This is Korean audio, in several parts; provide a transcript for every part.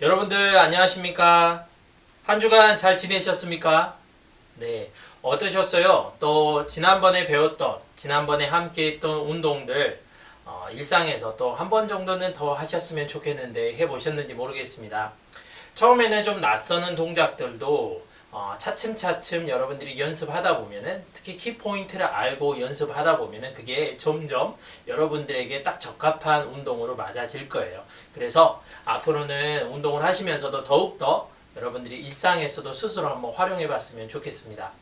여러분들 안녕하십니까? 한 주간 잘 지내셨습니까? 네, 어떠셨어요? 또 지난번에 배웠던, 지난번에 함께 했던 운동들 일상에서 또 한 번 정도는 더 하셨으면 좋겠는데 해보셨는지 모르겠습니다. 처음에는 좀 낯서는 동작들도 차츰차츰 여러분들이 연습하다 보면은, 특히 키포인트를 알고 연습하다 보면은 그게 점점 여러분들에게 딱 적합한 운동으로 맞아질 거예요. 그래서 앞으로는 운동을 하시면서도 더욱더 여러분들이 일상에서도 스스로 한번 활용해 봤으면 좋겠습니다.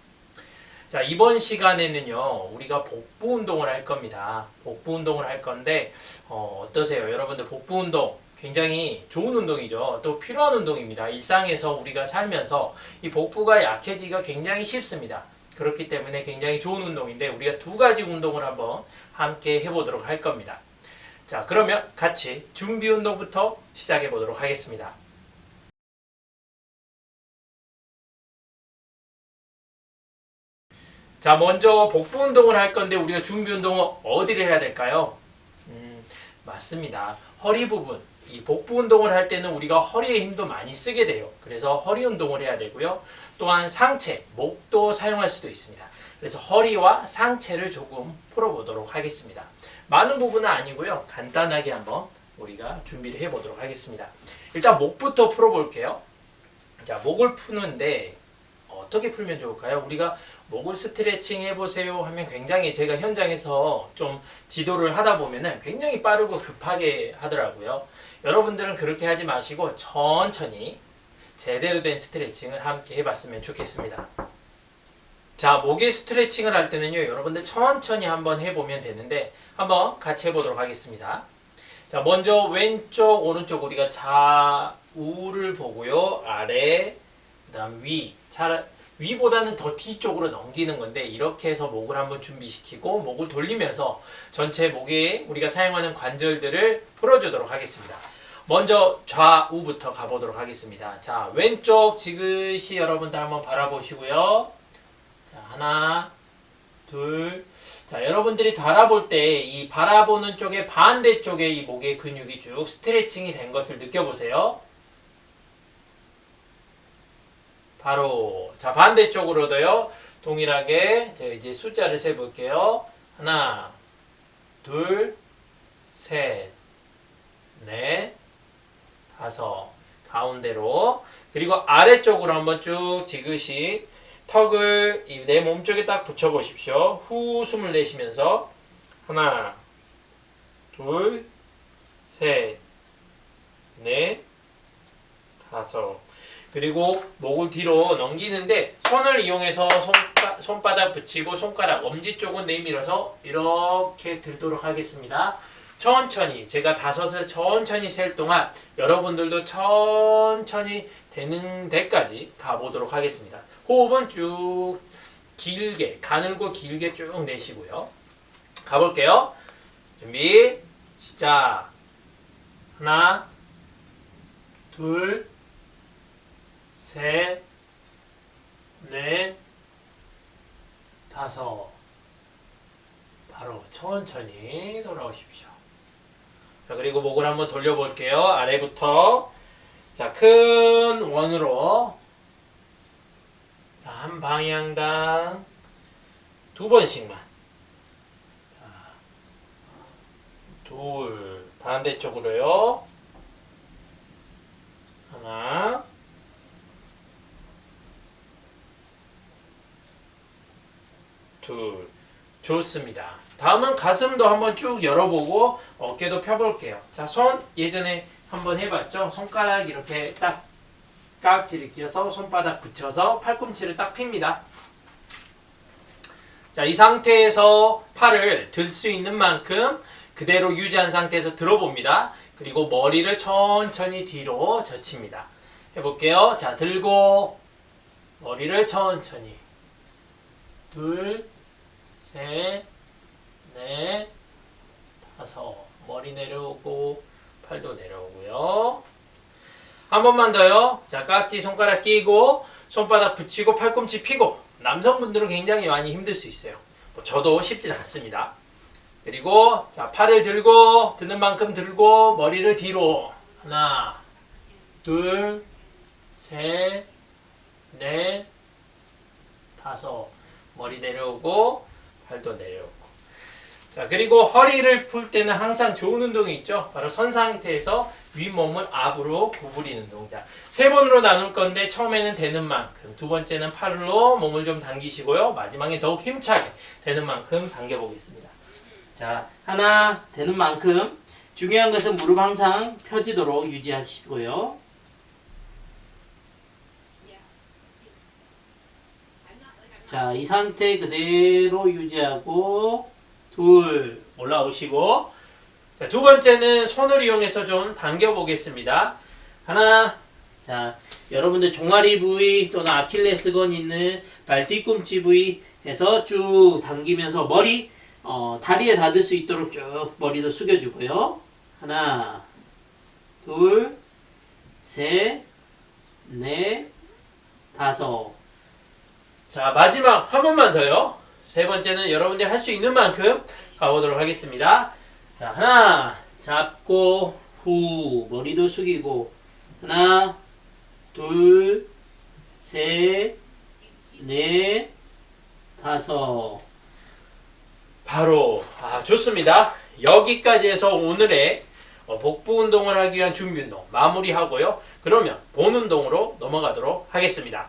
자, 이번 시간에는요, 우리가 복부 운동을 할 겁니다. 복부 운동을 할 건데, 어떠세요? 여러분들 복부 운동 굉장히 좋은 운동이죠. 또 필요한 운동입니다. 일상에서 우리가 살면서 이 복부가 약해지기가 굉장히 쉽습니다. 그렇기 때문에 굉장히 좋은 운동인데, 우리가 두 가지 운동을 한번 함께 해보도록 할 겁니다. 자, 그러면 같이 준비 운동부터 시작해 보도록 하겠습니다. 자, 먼저 복부 운동을 할 건데 우리가 준비 운동은 어디를 해야 될까요? 맞습니다. 허리 부분. 이 복부 운동을 할 때는 우리가 허리에 힘도 많이 쓰게 돼요. 그래서 허리 운동을 해야 되고요. 또한 상체, 목도 사용할 수도 있습니다. 그래서 허리와 상체를 조금 풀어보도록 하겠습니다. 많은 부분은 아니고요. 간단하게 한번 우리가 준비를 해보도록 하겠습니다. 일단 목부터 풀어볼게요. 자, 목을 푸는데 어떻게 풀면 좋을까요? 우리가 목을 스트레칭 해보세요 하면 굉장히 제가 현장에서 좀 지도를 하다 보면은 굉장히 빠르고 급하게 하더라고요. 여러분들은 그렇게 하지 마시고 천천히 제대로 된 스트레칭을 함께 해봤으면 좋겠습니다. 자, 목의 스트레칭을 할 때는요, 여러분들 천천히 한번 해보면 되는데 한번 같이 해보도록 하겠습니다. 자, 먼저 왼쪽, 오른쪽 우리가 좌우를 보고요. 아래, 그 다음 위. 위보다는 더 뒤쪽으로 넘기는 건데 이렇게 해서 목을 한번 준비시키고 목을 돌리면서 전체 목에 우리가 사용하는 관절들을 풀어주도록 하겠습니다. 먼저 좌우부터 가보도록 하겠습니다. 자, 왼쪽 지그시 여러분들 한번 바라보시고요. 자, 하나, 둘. 자, 여러분들이 바라볼 때 이 바라보는 쪽의 반대쪽에 이 목의 근육이 쭉 스트레칭이 된 것을 느껴보세요. 바로 자, 반대쪽으로도요. 동일하게 제가 이제 숫자를 세볼게요. 하나, 둘, 셋, 넷, 다섯. 가운데로. 그리고 아래쪽으로 한번 쭉 지그시 턱을 내 몸쪽에 딱 붙여보십시오. 후 숨을 내쉬면서 하나, 둘, 셋, 넷, 다섯. 그리고 목을 뒤로 넘기는데 손을 이용해서 손바닥 붙이고 손가락 엄지 쪽은 내밀어서 이렇게 들도록 하겠습니다. 천천히 제가 다섯을 천천히 셀 동안 여러분들도 천천히 되는 데까지 가보도록 하겠습니다. 호흡은 쭉 길게 가늘고 길게 쭉 내쉬고요. 가볼게요. 준비 시작. 하나, 둘, 셋, 넷, 다섯. 바로 천천히 돌아오십시오. 자, 그리고 목을 한번 돌려볼게요. 아래부터. 자, 큰 원으로. 자, 한 방향당 두 번씩만. 자, 둘. 반대쪽으로요. 하나. 둘. 좋습니다. 다음은 가슴도 한번 쭉 열어보고 어깨도 펴볼게요. 자, 손 예전에 한번 해봤죠? 손가락 이렇게 딱 깍지를 끼워서 손바닥 붙여서 팔꿈치를 딱 핍니다. 자, 이 상태에서 팔을 들 수 있는 만큼 그대로 유지한 상태에서 들어봅니다. 그리고 머리를 천천히 뒤로 젖힙니다. 해볼게요. 자, 들고 머리를 천천히 둘, 셋, 넷, 다섯. 머리 내려오고 팔도 내려오고요. 한 번만 더요. 자, 깍지 손가락 끼고 손바닥 붙이고 팔꿈치 펴고. 남성분들은 굉장히 많이 힘들 수 있어요. 저도 쉽진 않습니다. 그리고 자, 팔을 들고 드는 만큼 들고 머리를 뒤로 하나, 둘, 셋, 넷, 다섯. 머리 내려오고 발도 내려오고. 자, 그리고 허리를 풀 때는 항상 좋은 운동이 있죠. 바로 선 상태에서 윗몸을 앞으로 구부리는 동작. 세 번으로 나눌 건데 처음에는 되는 만큼, 두 번째는 팔로 몸을 좀 당기시고요. 마지막에 더욱 힘차게 되는 만큼 당겨보겠습니다. 자, 하나 되는 만큼. 중요한 것은 무릎 항상 펴지도록 유지하시고요. 자, 이 상태 그대로 유지하고 둘 올라오시고, 자, 두 번째는 손을 이용해서 좀 당겨 보겠습니다. 하나. 자, 여러분들 종아리 부위 또는 아킬레스건 있는 발 뒤꿈치 부위에서 쭉 당기면서 머리 다리에 닿을 수 있도록 쭉 머리도 숙여주고요. 하나, 둘, 셋, 넷, 다섯. 자, 마지막 한 번만 더요. 세 번째는 여러분들이 할 수 있는 만큼 가보도록 하겠습니다. 자, 하나 잡고 후 머리도 숙이고, 하나, 둘, 셋, 넷, 다섯. 바로 좋습니다. 여기까지 해서 오늘의 복부 운동을 하기 위한 준비 운동 마무리하고요. 그러면 본 운동으로 넘어가도록 하겠습니다.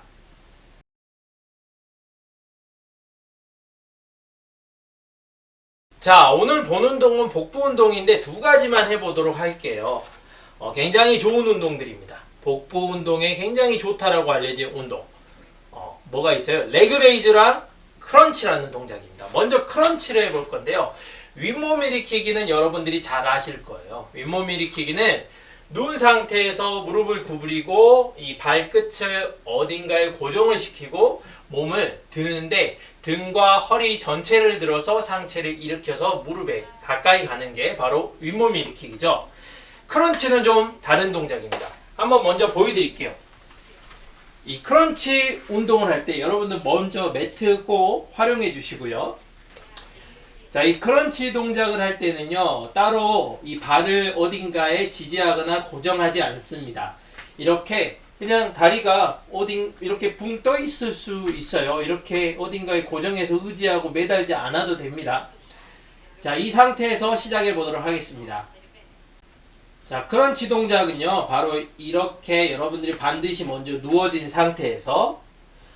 자, 오늘 본 운동은 복부 운동인데 두 가지만 해보도록 할게요. 굉장히 좋은 운동들입니다. 복부 운동에 굉장히 좋다라고 알려진 운동. 뭐가 있어요? 레그레이즈랑 크런치라는 동작입니다. 먼저 크런치를 해볼 건데요. 윗몸 일으키기는 여러분들이 잘 아실 거예요. 윗몸 일으키기는 누운 상태에서 무릎을 구부리고 이 발끝을 어딘가에 고정을 시키고 몸을 드는데, 등과 허리 전체를 들어서 상체를 일으켜서 무릎에 가까이 가는 게 바로 윗몸 일으키기죠. 크런치는 좀 다른 동작입니다. 한번 먼저 보여드릴게요. 이 크런치 운동을 할 때 여러분들 먼저 매트 꼭 활용해 주시고요. 자, 이 크런치 동작을 할 때는요, 따로 이 발을 어딘가에 지지하거나 고정하지 않습니다. 이렇게 그냥 다리가 이렇게 붕 떠 있을 수 있어요. 이렇게 어딘가에 고정해서 의지하고 매달지 않아도 됩니다. 자, 이 상태에서 시작해 보도록 하겠습니다. 자, 크런치 동작은요, 바로 이렇게 여러분들이 반드시 먼저 누워진 상태에서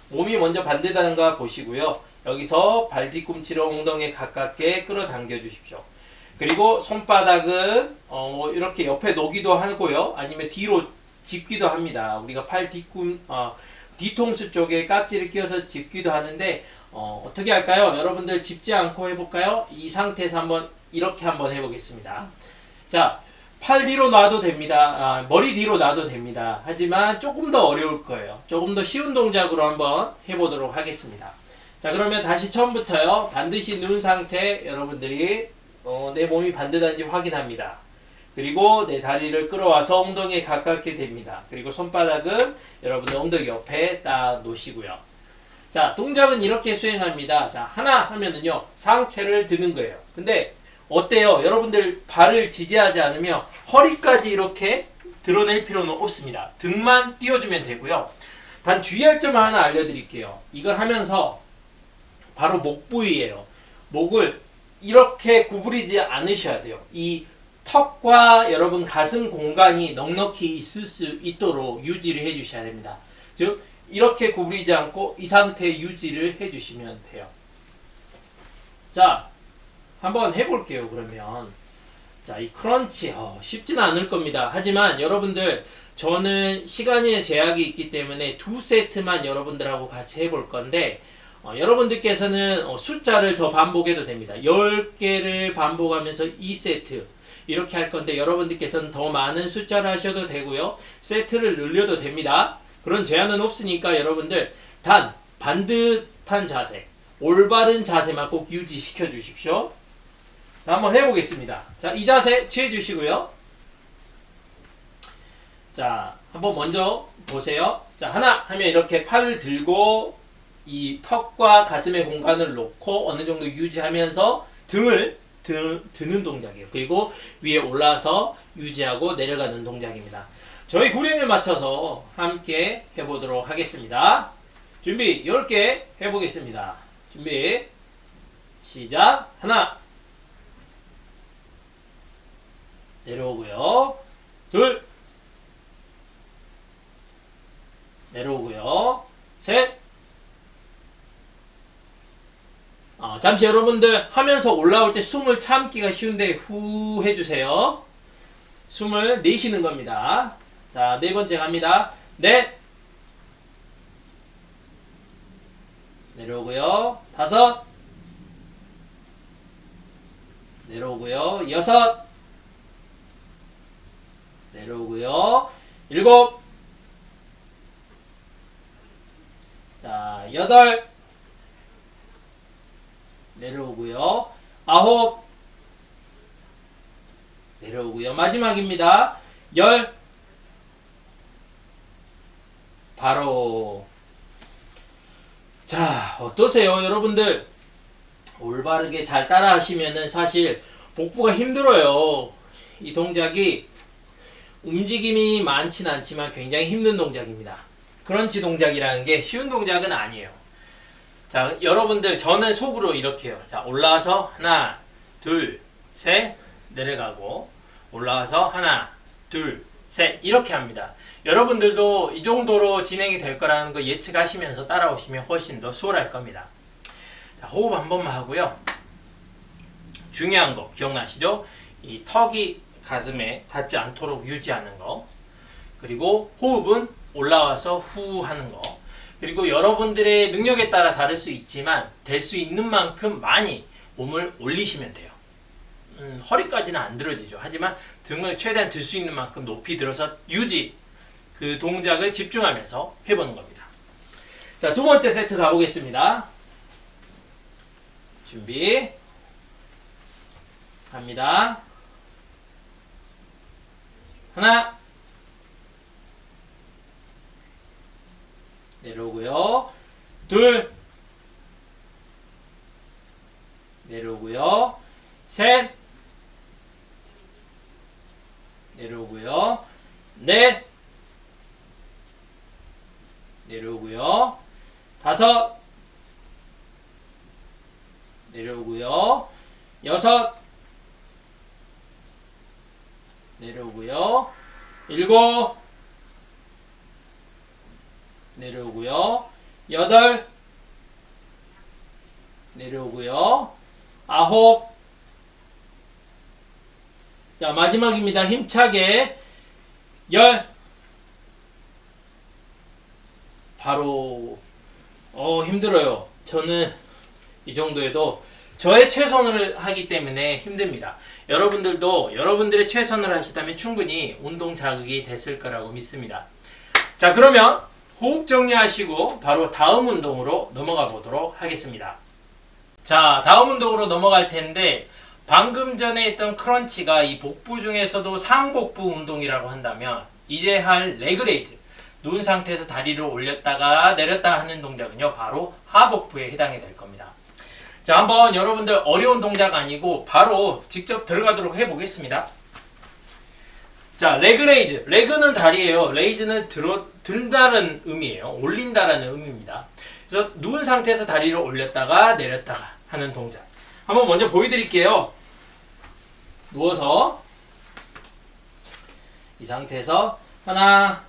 몸이 먼저 반듯한가 보시고요. 여기서 발 뒤꿈치를 엉덩이에 가깝게 끌어당겨 주십시오. 그리고 손바닥은 이렇게 옆에 놓기도 하고요. 아니면 뒤로 짚기도 합니다. 우리가 팔 뒤통수 쪽에 깍지를 끼워서 짚기도 하는데, 어떻게 할까요? 여러분들 짚지 않고 해볼까요? 이 상태에서 이렇게 한번 해보겠습니다. 자, 팔 뒤로 놔도 됩니다. 머리 뒤로 놔도 됩니다. 하지만 조금 더 어려울 거예요. 조금 더 쉬운 동작으로 한번 해보도록 하겠습니다. 자, 그러면 다시 처음부터요. 반드시 누운 상태 여러분들이 내 몸이 반듯한지 확인합니다. 그리고 내 다리를 끌어와서 엉덩이에 가깝게 댑니다. 그리고 손바닥은 여러분들 엉덩이 옆에 딱 놓으시고요. 자, 동작은 이렇게 수행합니다. 자, 하나 하면은요, 상체를 드는 거예요. 근데 어때요? 여러분들 발을 지지하지 않으면 허리까지 이렇게 드러낼 필요는 없습니다. 등만 띄워주면 되고요. 단 주의할 점을 하나 알려드릴게요. 이걸 하면서 바로 목 부위예요. 목을 이렇게 구부리지 않으셔야 돼요. 이 턱과 여러분 가슴 공간이 넉넉히 있을 수 있도록 유지를 해주셔야 됩니다. 즉 이렇게 구부리지 않고 이 상태 유지를 해주시면 돼요. 자, 한번 해볼게요. 그러면 자, 이 크런치 쉽지는 않을 겁니다. 하지만 여러분들, 저는 시간의 제약이 있기 때문에 2세트만 여러분들하고 같이 해볼 건데, 여러분들께서는 숫자를 더 반복해도 됩니다. 10개를 반복하면서 2세트 이렇게 할 건데, 여러분들께서는 더 많은 숫자를 하셔도 되고요. 세트를 늘려도 됩니다. 그런 제한은 없으니까 여러분들 단 반듯한 자세, 올바른 자세만 꼭 유지시켜 주십시오. 자, 한번 해보겠습니다. 자, 이 자세 취해 주시고요. 자, 한번 먼저 보세요. 자, 하나 하면 이렇게 팔을 들고 이 턱과 가슴의 공간을 놓고 어느 정도 유지하면서 등을 드는 동작이에요. 그리고 위에 올라서 유지하고 내려가는 동작입니다. 저희 구령에 맞춰서 함께 해보도록 하겠습니다. 준비 10개 해보겠습니다. 준비 시작. 하나 내려오고요. 둘 내려오고요. 셋 잠시 여러분들 하면서 올라올 때 숨을 참기가 쉬운데 후 해주세요. 숨을 내쉬는 겁니다. 자, 네 번째 갑니다. 넷 내려오고요. 다섯 내려오고요. 여섯 내려오고요. 일곱 자, 여덟 내려오고요. 아홉 내려오고요. 마지막입니다. 열 바로. 자, 어떠세요 여러분들? 올바르게 잘 따라 하시면은 사실 복부가 힘들어요. 이 동작이 움직임이 많진 않지만 굉장히 힘든 동작입니다. 크런치 동작이라는 게 쉬운 동작은 아니에요. 자, 여러분들 저는 속으로 이렇게 해요. 자, 올라와서 하나 둘 셋 내려가고 올라와서 하나 둘 셋 이렇게 합니다. 여러분들도 이 정도로 진행이 될 거라는 거 예측하시면서 따라오시면 훨씬 더 수월할 겁니다. 자, 호흡 한 번만 하고요. 중요한 거 기억나시죠? 이 턱이 가슴에 닿지 않도록 유지하는 거. 그리고 호흡은 올라와서 후 하는 거. 그리고 여러분들의 능력에 따라 다를 수 있지만 될 수 있는 만큼 많이 몸을 올리시면 돼요. 허리까지는 안 들어지죠. 하지만 등을 최대한 들 수 있는 만큼 높이 들어서 유지, 그 동작을 집중하면서 해보는 겁니다. 자, 두 번째 세트 가보겠습니다. 준비 갑니다. 하나 내려오고요. 둘 내려오고요. 셋 내려오고요. 넷 내려오고요. 다섯 내려오고요. 여섯 내려오고요. 일곱 내려오고요. 여덟 내려오고요. 아홉 자, 마지막입니다. 힘차게 열 바로. 힘들어요. 저는 이 정도에도 저의 최선을 하기 때문에 힘듭니다. 여러분들도 여러분들의 최선을 하시다면 충분히 운동 자극이 됐을 거라고 믿습니다. 자, 그러면 호흡 정리하시고 바로 다음 운동으로 넘어가 보도록 하겠습니다. 자, 다음 운동으로 넘어갈 텐데 방금 전에 했던 크런치가 이 복부 중에서도 상복부 운동이라고 한다면 이제 할 레그레이즈, 누운 상태에서 다리를 올렸다가 내렸다 하는 동작은요 바로 하복부에 해당이 될 겁니다. 자, 한번 여러분들 어려운 동작 아니고 바로 직접 들어가도록 해보겠습니다. 자, 레그레이즈. 레그는 다리예요. 레이즈는 든다는 의미예요. 올린다라는 의미입니다. 그래서 누운 상태에서 다리를 올렸다가 내렸다가 하는 동작. 한번 먼저 보여드릴게요. 누워서 이 상태에서 하나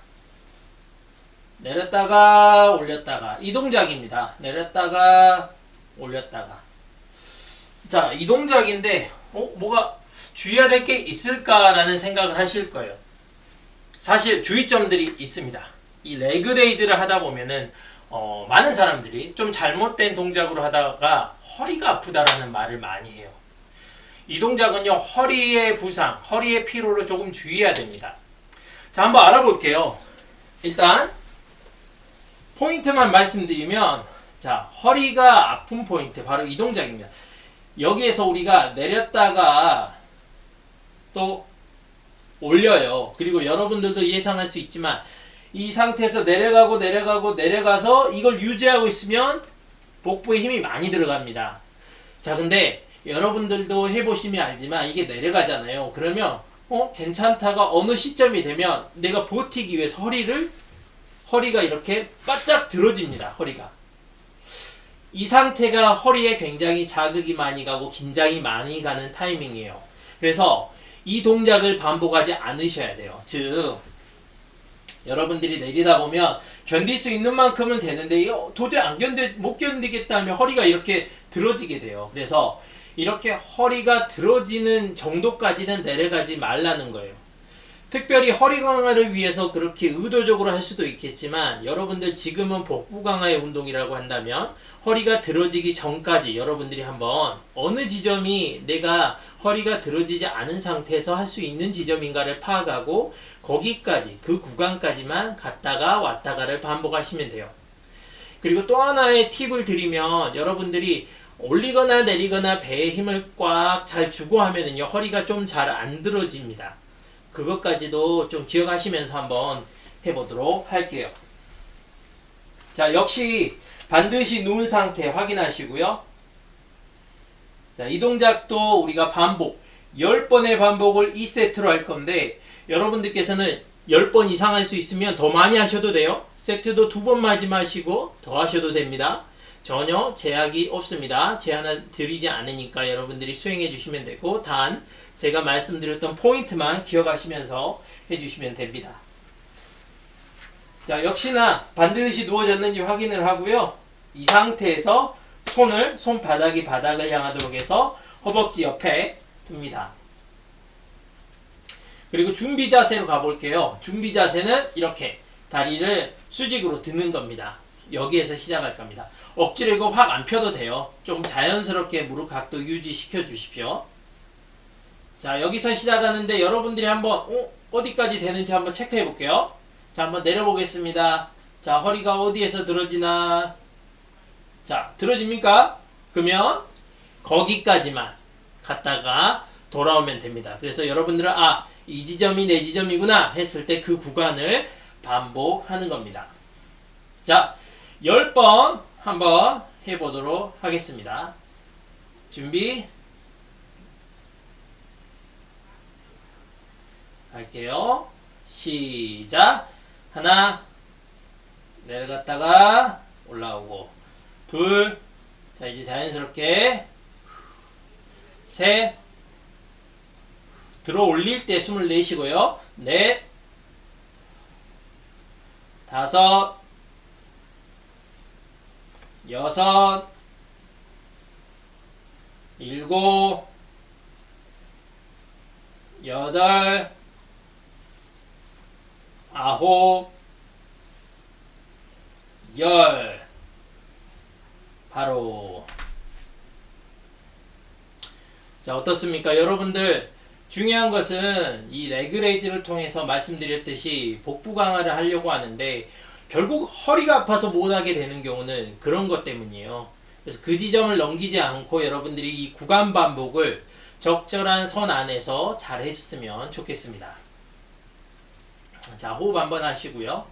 내렸다가 올렸다가 이 동작입니다. 내렸다가 올렸다가. 자, 이 동작인데 뭐가 주의해야 될 게 있을까라는 생각을 하실 거예요. 사실 주의점들이 있습니다. 이 레그레이즈를 하다 보면은 많은 사람들이 좀 잘못된 동작으로 하다가 허리가 아프다라는 말을 많이 해요. 이 동작은요 허리의 부상, 허리의 피로를 조금 주의해야 됩니다. 자, 한번 알아볼게요. 일단 포인트만 말씀드리면, 자, 허리가 아픈 포인트 바로 이 동작입니다. 여기에서 우리가 내렸다가 또 올려요. 그리고 여러분들도 예상할 수 있지만 이 상태에서 내려가서 이걸 유지하고 있으면 복부에 힘이 많이 들어갑니다. 자, 근데 여러분들도 해보시면 알지만 이게 내려가잖아요. 그러면 괜찮다가 어느 시점이 되면 내가 버티기 위해서 허리가 이렇게 바짝 들어집니다. 허리가. 이 상태가 허리에 굉장히 자극이 많이 가고 긴장이 많이 가는 타이밍이에요. 그래서 이 동작을 반복하지 않으셔야 돼요. 즉 여러분들이 내리다 보면 견딜 수 있는 만큼은 되는데 도저히 못 견디겠다 하면 허리가 이렇게 들어지게 돼요. 그래서 이렇게 허리가 들어지는 정도까지는 내려가지 말라는 거예요. 특별히 허리 강화를 위해서 그렇게 의도적으로 할 수도 있겠지만 여러분들 지금은 복부 강화의 운동이라고 한다면 허리가 들어지기 전까지 여러분들이 한번 어느 지점이 내가 허리가 들어지지 않은 상태에서 할 수 있는 지점인가를 파악하고 거기까지 그 구간까지만 갔다가 왔다가를 반복하시면 돼요. 그리고 또 하나의 팁을 드리면 여러분들이 올리거나 내리거나 배에 힘을 꽉 잘 주고 하면은요 허리가 좀 잘 안 들어집니다. 그것까지도 좀 기억하시면서 한번 해보도록 할게요. 자, 역시 반드시 누운 상태 확인하시고요. 자, 이 동작도 우리가 반복 10번의 반복을 2세트로 할 건데 여러분들께서는 10번 이상 할 수 있으면 더 많이 하셔도 돼요. 세트도 2번 맞이 마시고 더 하셔도 됩니다. 전혀 제약이 없습니다. 제한을 드리지 않으니까 여러분들이 수행해 주시면 되고 단 제가 말씀드렸던 포인트만 기억하시면서 해주시면 됩니다. 자, 역시나 반드시 누워졌는지 확인을 하고요. 이 상태에서 손바닥이 바닥을 향하도록 해서 허벅지 옆에 둡니다. 그리고 준비 자세로 가볼게요. 준비 자세는 이렇게 다리를 수직으로 드는 겁니다. 여기에서 시작할 겁니다. 억지로 이거 확 안 펴도 돼요. 좀 자연스럽게 무릎 각도 유지시켜 주십시오. 자, 여기서 시작하는데 여러분들이 한번 어디까지 되는지 한번 체크해 볼게요. 자, 한번 내려보겠습니다. 자, 허리가 어디에서 들어지나. 자, 들어집니까? 그러면 거기까지만 갔다가 돌아오면 됩니다. 그래서 여러분들은 이 지점이 내 지점이구나 했을 때 그 구간을 반복하는 겁니다. 자, 10번 한번 해보도록 하겠습니다. 준비 할게요. 시작. 하나, 내려갔다가 올라오고, 둘, 자 이제 자연스럽게, 셋, 들어 올릴 때 숨을 내쉬고요. 넷, 다섯, 여섯, 일곱, 여덟, 아홉, 열. 바로. 자, 어떻습니까? 여러분들 중요한 것은 이 레그레이즈를 통해서 말씀드렸듯이 복부 강화를 하려고 하는데 결국 허리가 아파서 못하게 되는 경우는 그런 것 때문이에요. 그래서 그 지점을 넘기지 않고 여러분들이 이 구간 반복을 적절한 선 안에서 잘 해줬으면 좋겠습니다. 자, 호흡 한번 하시고요.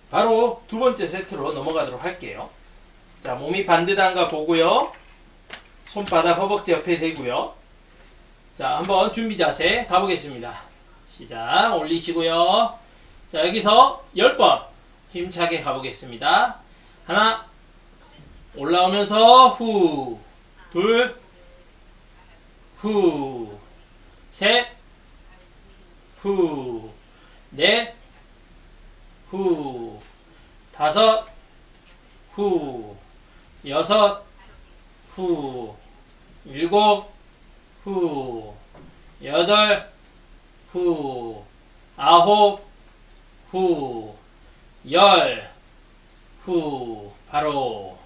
바로 두 번째 세트로 넘어가도록 할게요. 자, 몸이 반듯한가 보고요. 손바닥 허벅지 옆에 대고요. 자, 한번 준비 자세 가보겠습니다. 시작. 올리시고요. 자, 여기서 10번 힘차게 가보겠습니다. 하나, 올라오면서 후, 둘, 후, 셋, 후, 넷, 후, 다섯, 후, 여섯, 후, 일곱, 후, 여덟, 후, 아홉, 후, 열, 후. 바로.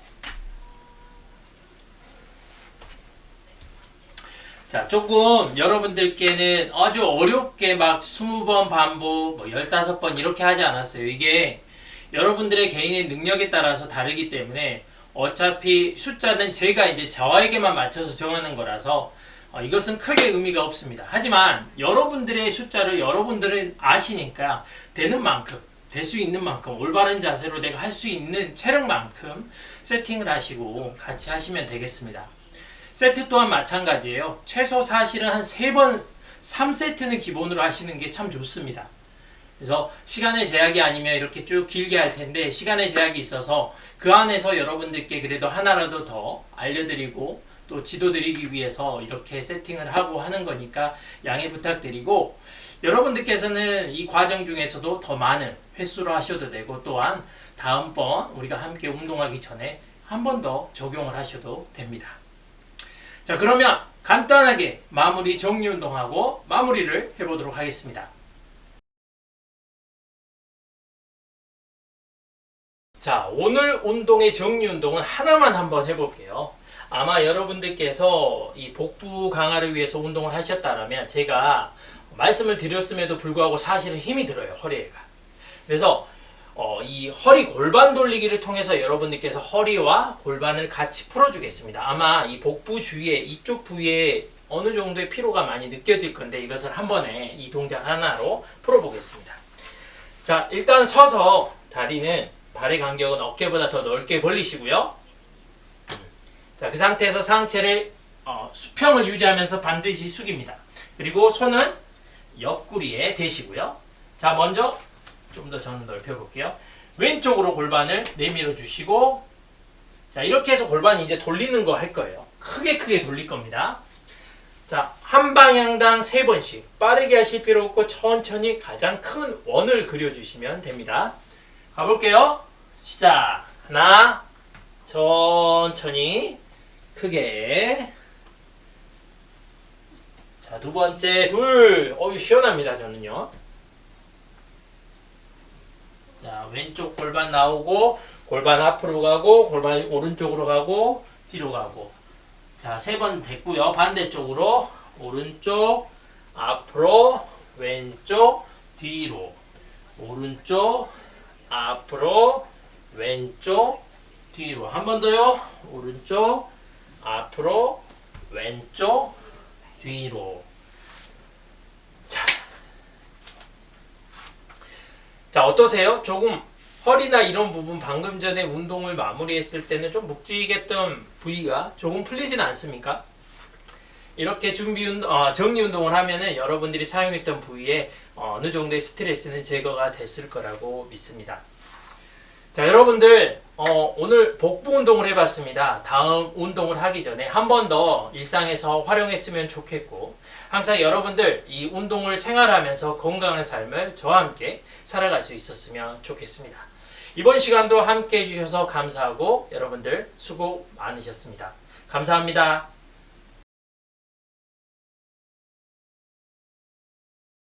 자, 조금 여러분들께는 아주 어렵게 막 20번 반복, 15번 이렇게 하지 않았어요. 이게 여러분들의 개인의 능력에 따라서 다르기 때문에 어차피 숫자는 제가 이제 저에게만 맞춰서 정하는 거라서 이것은 크게 의미가 없습니다. 하지만 여러분들의 숫자를 여러분들은 아시니까 되는 만큼 될 수 있는 만큼 올바른 자세로 내가 할 수 있는 체력만큼 세팅을 하시고 같이 하시면 되겠습니다. 세트 또한 마찬가지예요. 최소 사실은 한 3번, 3세트는 기본으로 하시는 게 참 좋습니다. 그래서 시간의 제약이 아니면 이렇게 쭉 길게 할 텐데 시간의 제약이 있어서 그 안에서 여러분들께 그래도 하나라도 더 알려드리고 또 지도드리기 위해서 이렇게 세팅을 하고 하는 거니까 양해 부탁드리고, 여러분들께서는 이 과정 중에서도 더 많은 횟수로 하셔도 되고 또한 다음번 우리가 함께 운동하기 전에 한 번 더 적용을 하셔도 됩니다. 자, 그러면 간단하게 마무리 정리 운동하고 마무리를 해보도록 하겠습니다. 자, 오늘 운동의 정리 운동은 하나만 한번 해볼게요. 아마 여러분들께서 이 복부 강화를 위해서 운동을 하셨다면 제가 말씀을 드렸음에도 불구하고 사실은 힘이 들어요, 허리가. 그래서 이 허리 골반 돌리기를 통해서 여러분들께서 허리와 골반을 같이 풀어주겠습니다. 아마 이 복부 주위에 이쪽 부위에 어느 정도의 피로가 많이 느껴질 건데 이것을 한 번에 이 동작 하나로 풀어보겠습니다. 자, 일단 서서 다리는 발의 간격은 어깨보다 더 넓게 벌리시고요. 자, 그 상태에서 상체를 수평을 유지하면서 반드시 숙입니다. 그리고 손은 옆구리에 대시고요. 자, 먼저 좀 더 저는 넓혀볼게요. 왼쪽으로 골반을 내밀어 주시고, 자, 이렇게 해서 골반이 이제 돌리는 거 할 거예요. 크게 돌릴 겁니다. 자, 한 방향당 3번씩 빠르게 하실 필요 없고 천천히 가장 큰 원을 그려주시면 됩니다. 가볼게요. 시작. 하나, 천천히 크게. 자, 두 번째 둘. 시원합니다, 저는요. 자, 왼쪽 골반 나오고 골반 앞으로 가고 골반 오른쪽으로 가고 뒤로 가고. 자, 3번 됐고요. 반대쪽으로 오른쪽 앞으로 왼쪽 뒤로, 오른쪽 앞으로 왼쪽 뒤로. 한 번 더요. 오른쪽 앞으로 왼쪽 뒤로. 자, 어떠세요? 조금 허리나 이런 부분 방금 전에 운동을 마무리했을 때는 좀 묵직했던 부위가 조금 풀리진 않습니까? 이렇게 정리 운동을 하면은 여러분들이 사용했던 부위에 어느 정도의 스트레스는 제거가 됐을 거라고 믿습니다. 자, 여러분들 오늘 복부 운동을 해봤습니다. 다음 운동을 하기 전에 한 번 더 일상에서 활용했으면 좋겠고, 항상 여러분들 이 운동을 생활하면서 건강한 삶을 저와 함께 살아갈 수 있었으면 좋겠습니다. 이번 시간도 함께 해주셔서 감사하고 여러분들 수고 많으셨습니다. 감사합니다.